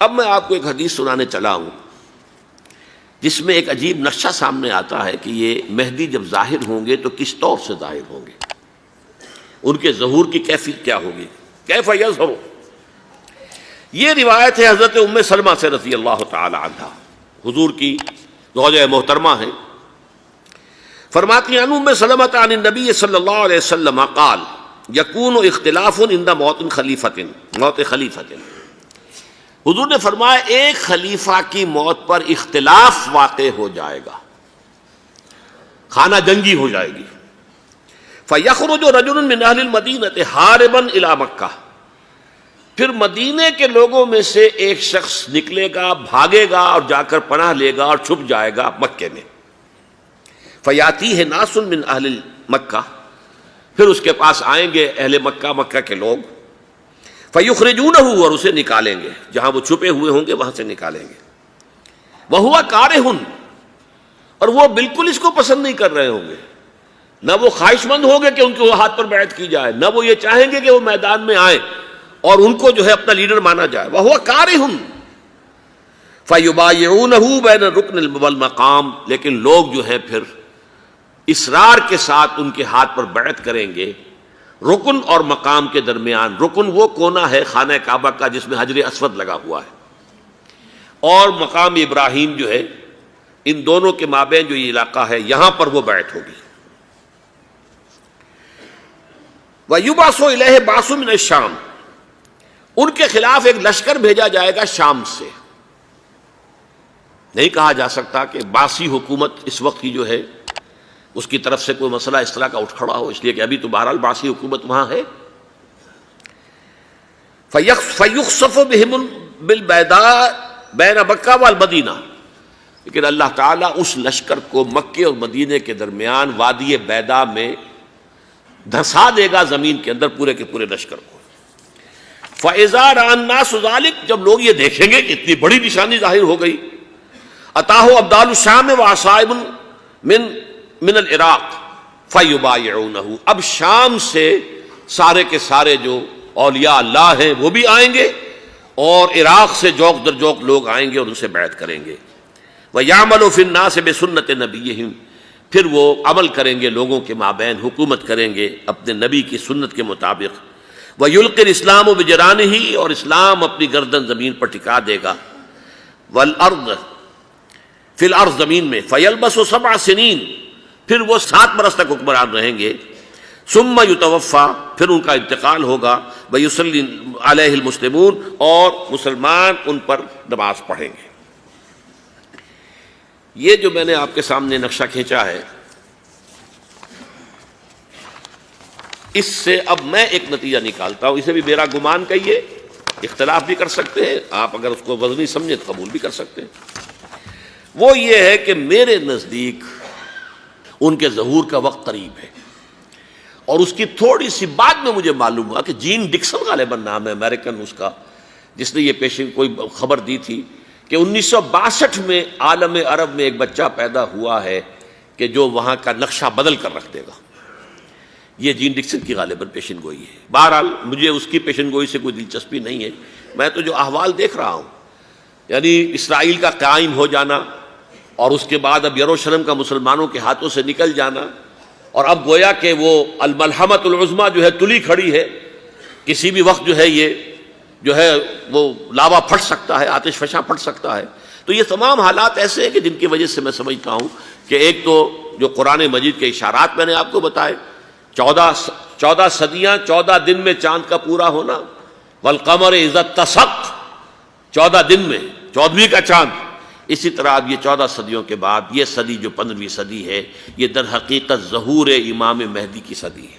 اب میں آپ کو ایک حدیث سنانے چلا ہوں جس میں ایک عجیب نقشہ سامنے آتا ہے کہ یہ مہدی جب ظاہر ہوں گے تو کس طور سے ظاہر ہوں گے، ان کے ظہور کی کیفیت کیا ہوگی، کیف یظہر۔ یہ روایت ہے حضرت ام سلمہ سے رضی اللہ تعالی عنہا، حضور کی زوجہ محترمہ ہیں، فرماتی ہیں ام سلمہ عن النبی صلی اللہ علیہ وسلم قال یکون اختلاف عند موت خلیفۃ، موت خلیفۃ، حضور نے فرمایا ایک خلیفہ کی موت پر اختلاف واقع ہو جائے گا، خانہ جنگی ہو جائے گی۔ فَيَخْرُجُ رَجُلٌ مِّنْ أَهْلِ الْمَدِينَةِ حَارِبًا إِلَىٰ مکہ، پھر مدینے کے لوگوں میں سے ایک شخص نکلے گا، بھاگے گا اور جا کر پناہ لے گا اور چھپ جائے گا مکے میں۔ فَيَأْتِيهِ نَاسٌ مِّنْ أَهْلِ مکہ، پھر اس کے پاس آئیں گے اہل مکہ، مکہ کے لوگ، فَيُخْرِجُونَهُ، اور اسے نکالیں گے، جہاں وہ چھپے ہوئے ہوں گے وہاں سے نکالیں گے۔ وَهُوَ كَارِهٌ، اور وہ بالکل اس کو پسند نہیں کر رہے ہوں گے، نہ وہ خواہش مند ہوں گے کہ ان کے ہاتھ پر بیعت کی جائے، نہ وہ یہ چاہیں گے کہ وہ میدان میں آئیں اور ان کو جو ہے اپنا لیڈر مانا جائے۔ وَهُوَ كَارِهٌ فَيُبَايِعُونَهُ بَيْنَ الرُّكْنِ وَالْمَقَامِ، لیکن لوگ جو ہے پھر اصرار کے ساتھ ان کے ہاتھ پر بیعت کریں گے رکن اور مقام کے درمیان۔ رکن وہ کونا ہے خانہ کعبہ کا جس میں حجر اسود لگا ہوا ہے، اور مقام ابراہیم جو ہے، ان دونوں کے مابین جو یہ علاقہ ہے یہاں پر وہ بیعت ہوگی۔ وَيُبْعَثُ إِلَيْهِ بَعْثٌ مِّنَ الشَّامِ، ان کے خلاف ایک لشکر بھیجا جائے گا شام سے۔ نہیں کہا جا سکتا کہ باسی حکومت اس وقت کی جو ہے اس کی طرف سے کوئی مسئلہ اس طرح کا اٹھ کھڑا ہو، اس لیے کہ ابھی تو بہرحال باسی حکومت وہاں ہے۔ فَيُخْسَفُ بِهِمُ بِالْبَيْضَاءِ بَيْنَ مَکَّہ وَالْمَدِینَہ، لیکن اللہ تعالیٰ اس لشکر کو مکے اور مدینے کے درمیان وادی بیضاء میں دھسا دے گا، زمین کے اندر پورے کے پورے لشکر کو۔ فَإِذَا رَأَى النَّاسُ ذَلِكَ، جب لوگ یہ دیکھیں گے کہ اتنی بڑی نشانی ظاہر ہو گئی، أَتَاهُ أَبْدَالُ الشَّامِ وَعَصَائِبٌ من العراق فَيُبَايِعُونَهُ، اب شام سے سارے کے سارے جو اولیاء اللہ ہیں وہ بھی آئیں گے، اور عراق سے جوق در جوق لوگ آئیں گے اور ان سے بیعت کریں گے۔ وَيَعْمَلُ فِي النَّاسِ بِسُنَّةِ نَبِيِّهِمْ، پھر وہ عمل کریں گے لوگوں کے مابین، حکومت کریں گے اپنے نبی کی سنت کے مطابق۔ وَيُلْقِي الْإِسْلَامُ بِجَرَانِهِ، اور اسلام اپنی گردن زمین پر ٹکا دے گا۔ وَالْأَرْضِ فِي الْأَرْضِ، زمین میں۔ فَيَلْبَسُ 7 سنین، پھر وہ 7 برس تک حکمران رہیں گے۔ ثم یتوفیٰ، پھر ان کا انتقال ہوگا۔ ویصلی علیہ المسلمون، اور مسلمان ان پر نماز پڑھیں گے۔ یہ جو میں نے آپ کے سامنے نقشہ کھینچا ہے، اس سے اب میں ایک نتیجہ نکالتا ہوں، اسے بھی میرا گمان کہیے، اختلاف بھی کر سکتے ہیں آپ، اگر اس کو وزنی سمجھیں تو قبول بھی کر سکتے ہیں۔ وہ یہ ہے کہ میرے نزدیک ان کے ظہور کا وقت قریب ہے، اور اس کی تھوڑی سی بعد میں مجھے معلوم ہوا کہ جین ڈکسن غالباً نام ہے امریکن اس کا، جس نے یہ پیشن کوئی خبر دی تھی کہ 1962 میں عالم عرب میں ایک بچہ پیدا ہوا ہے کہ جو وہاں کا نقشہ بدل کر رکھ دے گا۔ یہ جین ڈکسن کی غالباً پیشن گوئی ہے۔ بہرحال مجھے اس کی پیشن گوئی سے کوئی دلچسپی نہیں ہے، میں تو جو احوال دیکھ رہا ہوں، یعنی اسرائیل کا قائم ہو جانا، اور اس کے بعد اب یروشلم کا مسلمانوں کے ہاتھوں سے نکل جانا، اور اب گویا کہ وہ الملحمۃ العظمیٰ جو ہے تلی کھڑی ہے، کسی بھی وقت جو ہے یہ جو ہے وہ لاوا پھٹ سکتا ہے، آتش فشاں پھٹ سکتا ہے۔ تو یہ تمام حالات ایسے ہیں کہ جن کی وجہ سے میں سمجھتا ہوں کہ ایک تو جو قرآن مجید کے اشارات میں نے آپ کو بتائے، 14 صدیاں، 14 دن میں چاند کا پورا ہونا، والقمر اذا اتسق، 14 دن میں 14ویں کا چاند۔ اسی طرح اب یہ 14 صدیوں کے بعد یہ صدی جو 15ویں صدی ہے، یہ در حقیقت ظہور امام مہدی کی صدی ہے۔